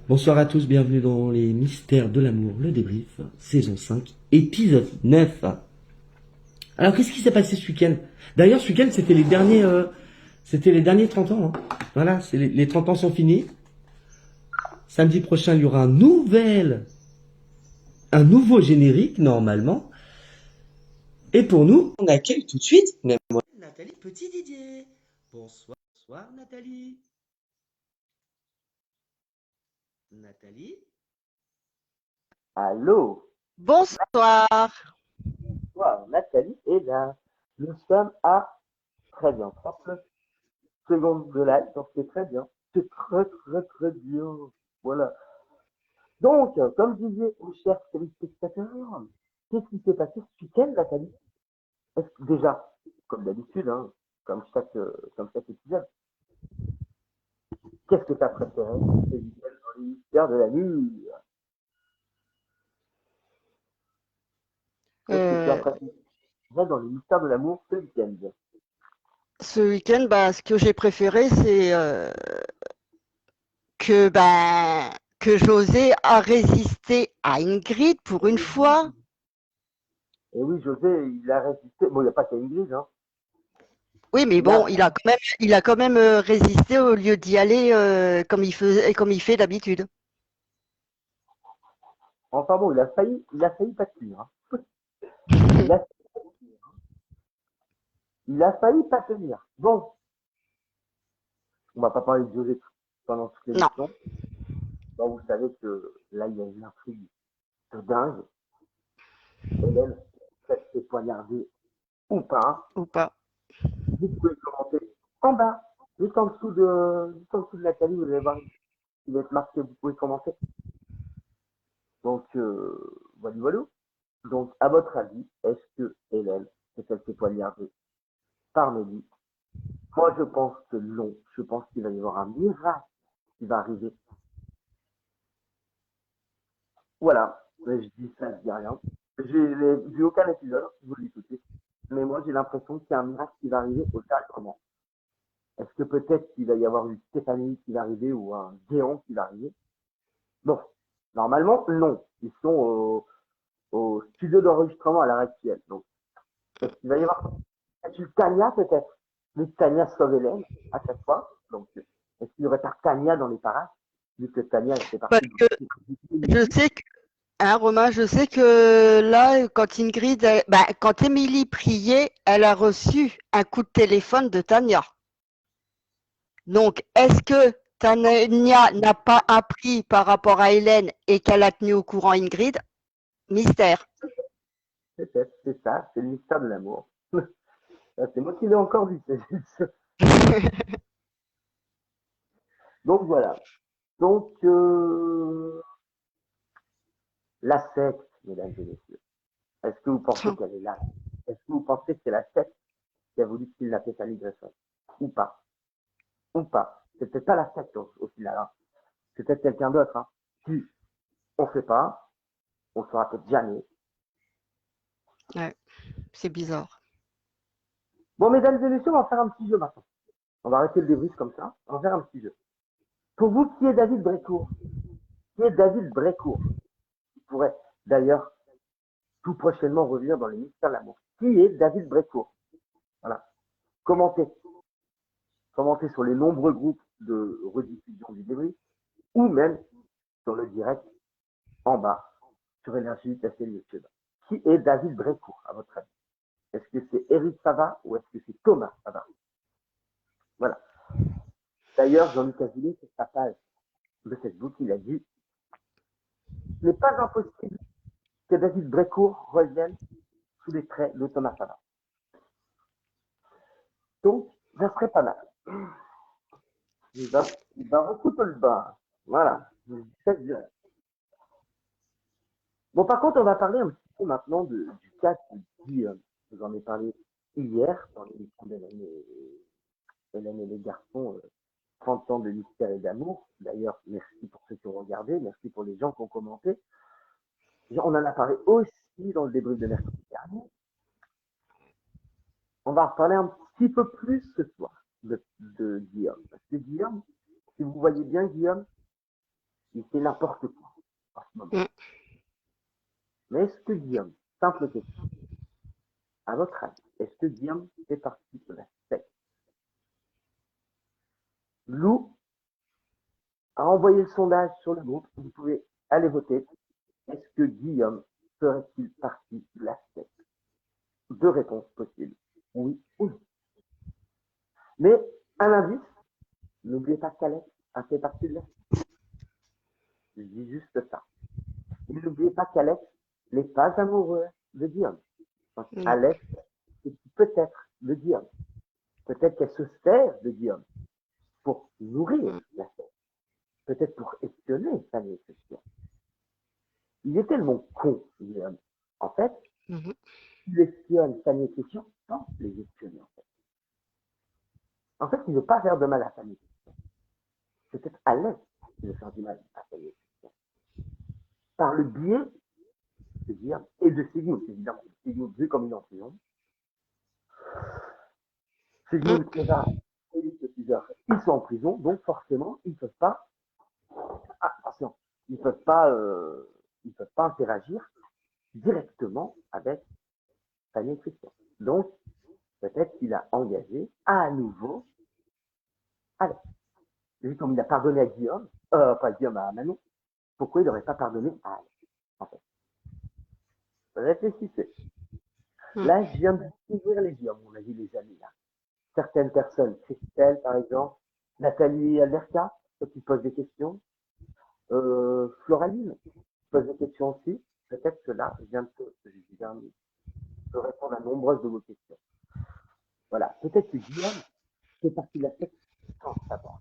Bonsoir à tous, bienvenue dans les mystères de l'amour, le débrief, saison 5, épisode 9. Alors qu'est-ce qui s'est passé ce week-end? D'ailleurs ce week-end c'était les derniers 30 ans. Hein. Voilà, les 30 ans sont finis. Samedi prochain il y aura un nouveau générique normalement. Et pour nous, on accueille tout de suite, même moi, Nathalie Petit Didier. Bonsoir, bonsoir Nathalie. Nathalie. Allô, Nathalie. Bonsoir. bonsoir, Nathalie est là. Nous sommes à très bien 39 secondes de live, donc c'est très bien. C'est très très très bien. Voilà. Donc, comme disait mon cher téléspectateur, qu'est-ce qui s'est passé ce week-end, Nathalie? Est-ce que déjà, comme d'habitude, hein, comme chaque épisode, qu'est-ce que tu as préféré ce week-end dans les mystères de la nuit? Qu'est-ce que tu as Euh, préféré dans les mystères de l'amour ce week-end? Ce week-end, ce que j'ai préféré, c'est que que José a résisté à Ingrid pour une fois. Et oui, José, il a résisté. Bon, il n'y a pas qu'à Ingrid, hein. Oui, mais Il a bon, il a quand même résisté au lieu d'y aller comme il fait d'habitude. Enfin bon, il a failli pas tenir, hein. Il a, il a failli pas tenir. Bon, on va pas parler de José pendant toute Non. l'émission. Bon, vous savez que là, il y a une intrigue de dingue. Hélène, elle s'est poignardée ou pas. Ou pas. Vous pouvez commenter en bas, juste en dessous de Nathalie, vous allez voir, il va être marqué, vous pouvez commenter. Donc, voilà, voilà. Donc, à votre avis, est-ce que Hélène, est-elle s'est poignardée par Mélie? Moi, je pense que non. Je pense qu'il va y avoir un miracle qui va arriver. Voilà. Mais je dis ça, je dis rien. J'ai vu aucun épisode, je vous le dis tout de suite. Mais moi, j'ai l'impression qu'il y a un miracle qui va arriver au dernier moment. Est-ce que peut-être qu'il va y avoir une Stéphanie qui va arriver ou un géant qui va arriver? Bon. Normalement, non. Ils sont au studio d'enregistrement à l'heure actuelle. Donc, est-ce qu'il va y avoir du Tania peut-être? Le Tania sauve Hélène à chaque fois. Donc, est-ce qu'il y aurait pas Tania dans les parages? Vu que Tania, elle fait Parce partie que je de sais que, hein, Romain, je sais que là, quand quand Émilie priait, elle a reçu un coup de téléphone de Tania. Donc, est-ce que Tania n'a pas appris par rapport à Hélène et qu'elle a tenu au courant Ingrid? Mystère. peut-être, c'est ça, c'est le mystère de l'amour. C'est moi qui l'ai encore vu. Donc voilà. Donc, la secte, mesdames et messieurs. Est-ce que vous pensez qu'elle est là? Est-ce que vous pensez que c'est la secte qui a voulu kidnapper Sally Grayson? Ou pas? Ou pas? C'est peut-être pas la secte au final, hein. C'est peut-être quelqu'un d'autre, hein. Qui, on sait pas, on saura peut-être jamais. Ouais, c'est bizarre. Bon, mesdames et messieurs, on va faire un petit jeu maintenant. On va arrêter le débrief comme ça. On va faire un petit jeu. Pour vous, qui est David Brécourt? Qui est David Brécourt? Qui pourrait d'ailleurs tout prochainement revenir dans les mystères de l'amour. Qui est David Brécourt? Voilà. Commentez. Commentez sur les nombreux groupes de rediffusion du débrief ou même sur le direct en bas sur Énergie de la chaîne YouTube. Qui est David Brécourt, à votre avis? Est-ce que c'est Eric Sava ou est-ce que c'est Thomas Sava? Voilà. D'ailleurs, Jean-Luc Azoulay, sur sa page de Facebook, il a dit: il n'est pas impossible que David Brécourt revienne sous les traits de Thomas Sava. Donc, ça serait pas mal. Il va recouper le bain. Voilà. Ça, je dirais. Bon, par contre, on va parler un petit peu maintenant du cas de Guillaume. J'en ai parlé hier dans l'émission Hélène et les garçons, 30 ans de mystère et d'amour. D'ailleurs, merci pour ceux qui ont regardé, merci pour les gens qui ont commenté. On en a parlé aussi dans le débrief de mercredi dernier. On va reparler un petit peu plus ce soir de Guillaume. Parce que Guillaume, si vous voyez bien Guillaume, Il fait n'importe quoi en ce moment. Mm. Mais est-ce que Guillaume, simple question, à votre avis, est-ce que Guillaume fait partie de la secte? Lou a envoyé le sondage sur le groupe, vous pouvez aller voter. Est-ce que Guillaume ferait-il partie de la secte? Deux réponses possibles, oui ou non. Mais un indice, n'oubliez pas qu'Alex a fait partie de la secte. Je dis juste ça. Et n'oubliez pas qu'Alex n'est pas amoureux de Guillaume. Donc, Non. Alex est peut-être de Guillaume. Peut-être qu'elle se sert de Guillaume pour nourrir la secte. Peut-être pour espionner Fanny et Christian. Il est tellement con, Guillaume. En fait, Mhm. il espionne Fanny et Christian sans les espionner, en fait. En fait, il ne veut pas faire de mal à Fanny et Christian. C'est peut-être Alex qui veut faire du mal à Fanny et Christian. Par le biais de Guillaume et de Sigmund, évidemment. Sigmund vu comme une en prison. Sigmund Trésor et ils sont en prison, donc forcément, ils ne peuvent pas. Ah, attention, ils ne peuvent pas interagir directement avec Fanny et Christian. Donc, peut-être qu'il a engagé à nouveau Alex. Vu comme il a pardonné à Guillaume, pas Guillaume, à Manon, pourquoi il n'aurait pas pardonné à Alex, en fait? Réfléchissez. Mm. Là, je viens de découvrir les yeux, à mon avis, les amis, là. Certaines personnes, Christelle, par exemple, Nathalie Alberta, qui pose des questions, Floraline, qui pose des questions aussi. Peut-être que là, je viens de répondre à nombreuses de vos questions. Voilà. Peut-être que Guillaume fait partie de la secte sans savoir.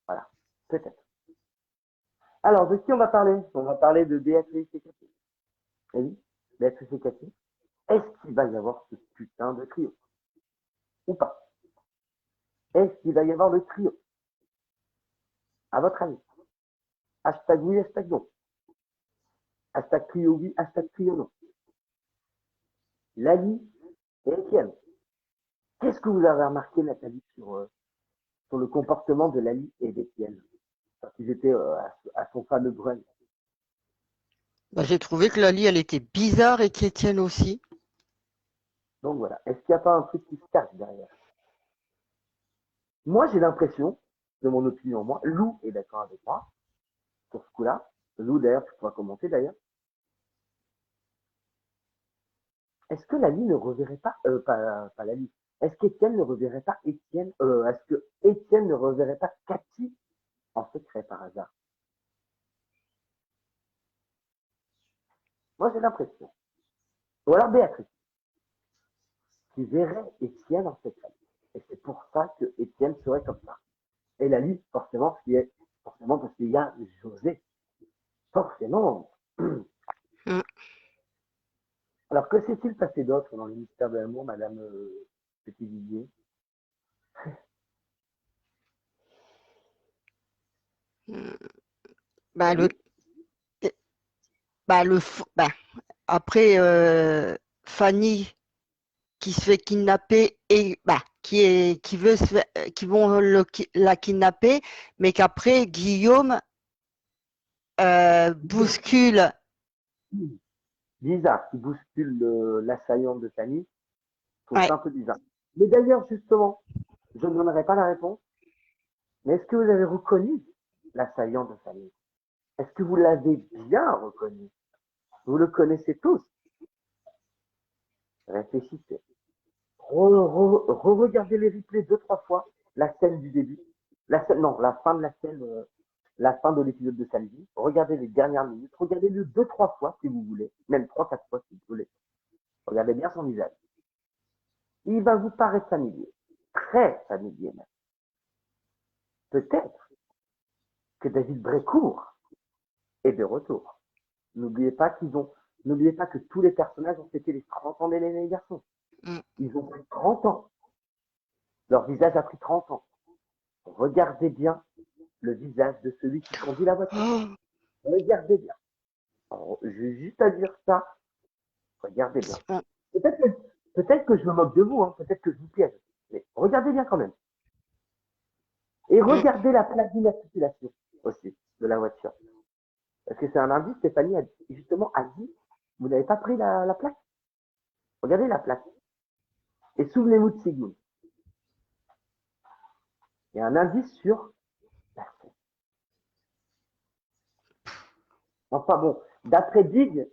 Voilà. Peut-être. Alors, de qui on va parler? On va parler de Béatrice et Cathy. Eh oui, Béatrice et Cathy. Est-ce qu'il va y avoir ce putain de trio? Ou pas? Est-ce qu'il va y avoir le trio? À votre avis? Hashtag oui, hashtag non. Hashtag trio oui, hashtag trio non. Lali et Étienne. Qu'est-ce que vous avez remarqué, Nathalie, sur le comportement de Lali et d'Étienne quand ils étaient à son fameux brunch? Bah, j'ai trouvé que Lali, elle était bizarre et qu'Étienne aussi. Donc voilà. Est-ce qu'il n'y a pas un truc qui se cache derrière? Moi, j'ai l'impression, de mon opinion, moi, Lou est d'accord avec moi sur ce coup-là. Lou, d'ailleurs, tu pourras commenter d'ailleurs. Est-ce que Lali ne reverrait pas, pas Lali, est-ce qu'Étienne ne reverrait pas Étienne, est-ce que Étienne ne reverrait pas Cathy en secret par hasard? Moi, j'ai l'impression. Ou alors Béatrice, qui verrait Étienne en secret. Et c'est pour ça que Étienne serait comme ça. Et Lali, forcément, forcément parce qu'il y a José. Forcément. Mm. Alors, que s'est-il passé d'autre dans le mystère de l'amour, Madame Petit Didier? Bah, Oui. bah, après, Fanny qui se fait kidnapper et bah, qui veut qui vont la kidnapper, mais qu'après Guillaume bouscule. Bizarre, qui bouscule l'assaillant de Fanny. Je trouve Ouais. ça un peu bizarre. Mais d'ailleurs, justement, je ne donnerai pas la réponse. Mais est-ce que vous avez reconnu l'assaillant de Fanny? Est-ce que vous l'avez bien reconnu? Vous le connaissez tous? Réfléchissez. Re-regardez les replays deux, trois fois. La scène du début. Non, la fin de la scène, la fin de l'épisode de samedi. Regardez les dernières minutes. Regardez-le deux, trois fois si vous voulez. Même trois, quatre fois si vous voulez. Regardez bien son visage. Il va vous paraître familier. Très familier même. Peut-être que David Brécourt est de retour. N'oubliez pas n'oubliez pas que tous les personnages ont fêté les 30 ans d'Hélène et les garçons. Mm. Ils ont pris 30 ans. Leur visage a pris 30 ans. Regardez bien le visage de celui qui conduit la voiture. Oh, Regardez bien. Alors, j'ai juste à dire ça. Regardez bien. mm. Peut-être que je me moque de vous, hein. Peut-être que je vous piège. Mais regardez bien quand même. Et regardez la plaque d'immatriculation. aussi de la voiture. Parce que c'est un indice, Stéphanie justement a dit, vous n'avez pas pris la plaque. Regardez la plaque. Et souvenez-vous de Sigmund. Il y a un indice sur la scène. Enfin bon, d'après Dig,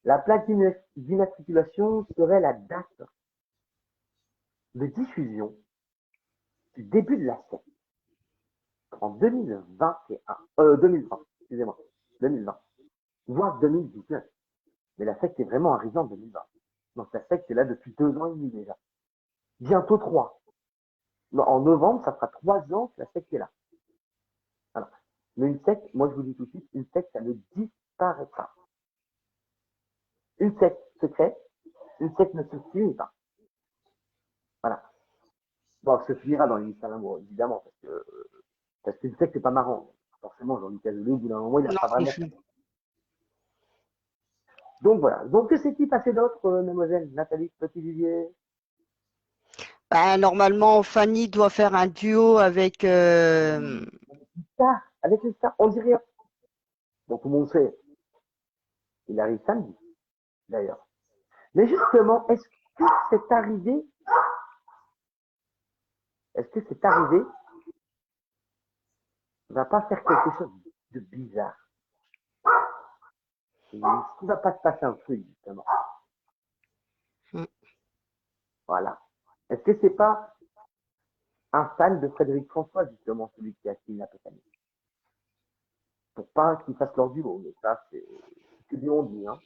la plaque d'immatriculation serait la date de diffusion du début de la scène en 2020, excusez-moi, 2020, voire 2019. Mais la secte est vraiment arrivée en 2020. Donc la secte est là depuis 2 ans et demi déjà. Bientôt 3. En novembre, ça fera 3 ans que la secte est là. Voilà. Mais une secte, moi je vous dis tout de suite, une secte, ça ne disparaît pas. Une secte secrète, une secte ne se finit pas. Voilà. Bon, ça se finira dans les mystères d'amour, évidemment, parce qu'une secte, c'est pas marrant. Forcément, Jean-Luc Azoulay, au bout d'un moment, il n'a Non, pas vraiment. c'est Donc voilà. Donc que s'est-il passé d'autre, mademoiselle Nathalie Petit-Vivier? bah, normalement, Fanny doit faire un duo avec Ça, avec les stars, on dit rien. Donc tout le monde sait. Il arrive samedi, d'ailleurs. Mais justement, est-ce que cette arrivée va pas faire quelque chose de bizarre? Est-ce qu'il va pas se passer un truc, justement? Mm. Voilà. Est-ce que c'est pas un fan de Frédéric François, justement, celui qui a signé la Pétanie? Pour pas qu'ils fassent leur duo, mais ça, c'est que des on-dit, hein.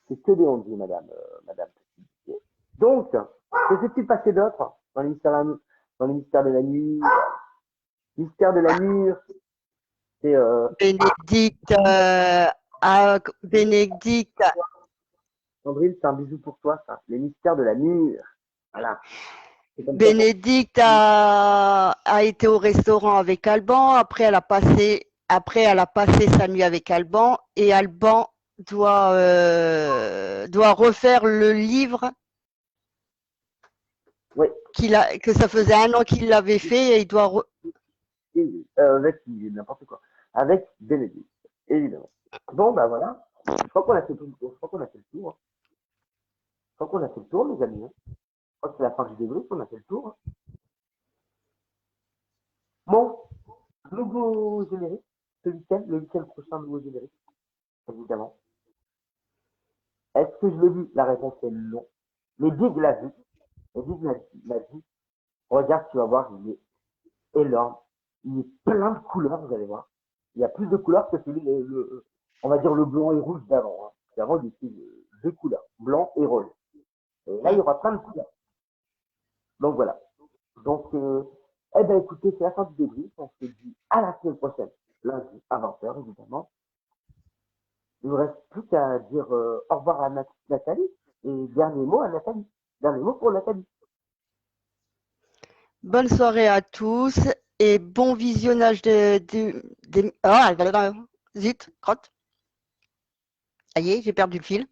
C'est que des on-dit, madame. Donc, que s'est-il passé d'autre dans les mystères de la nuit? Mystère de la nuit, c'est Bénédicte. Bénédicte, Sandrine, c'est un bisou pour toi, ça. Les mystères de la nuit. Voilà. C'est comme ça. Bénédicte a été au restaurant avec Alban. Après, elle a passé sa nuit avec Alban. Et Alban doit refaire le livre Oui. que ça faisait 1 an qu'il l'avait fait et il doit Avec n'importe quoi. Avec Bénédicte, évidemment. Bon, bah voilà. Je crois qu'on a fait le tour. Je crois qu'on a fait le tour, mes amis. Je crois que c'est la fin du débrief, on a fait le tour. Bon, nouveau générique. Le week-end prochain, nouveau générique. Évidemment. Est-ce que je l'ai vu? La réponse est non. Mais Dig l'a vu. Et Dig l'a dit. Regarde, tu vas voir, il est énorme. Il est plein de couleurs, vous allez voir. Il y a plus de couleurs que celui, on va dire le blanc et rouge d'avant. Hein. Avant, il était 2 couleurs, blanc et rose. Et là, il y aura plein de couleurs. Donc voilà. Donc, eh ben écoutez, c'est la fin du débrief. On se dit à la semaine prochaine, lundi à 20h, évidemment. Il ne me reste plus qu'à dire au revoir à Nathalie et dernier mot à Nathalie. Dernier mot pour Nathalie. Bonne soirée à tous et bon visionnage zut, crotte. Ça y est, j'ai perdu le fil.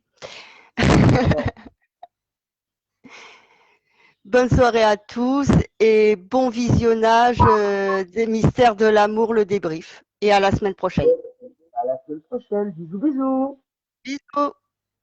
Bonne soirée à tous et bon visionnage des mystères de l'amour, le débrief. Et à la semaine prochaine. À la semaine prochaine. Bisous, bisous. Bisous.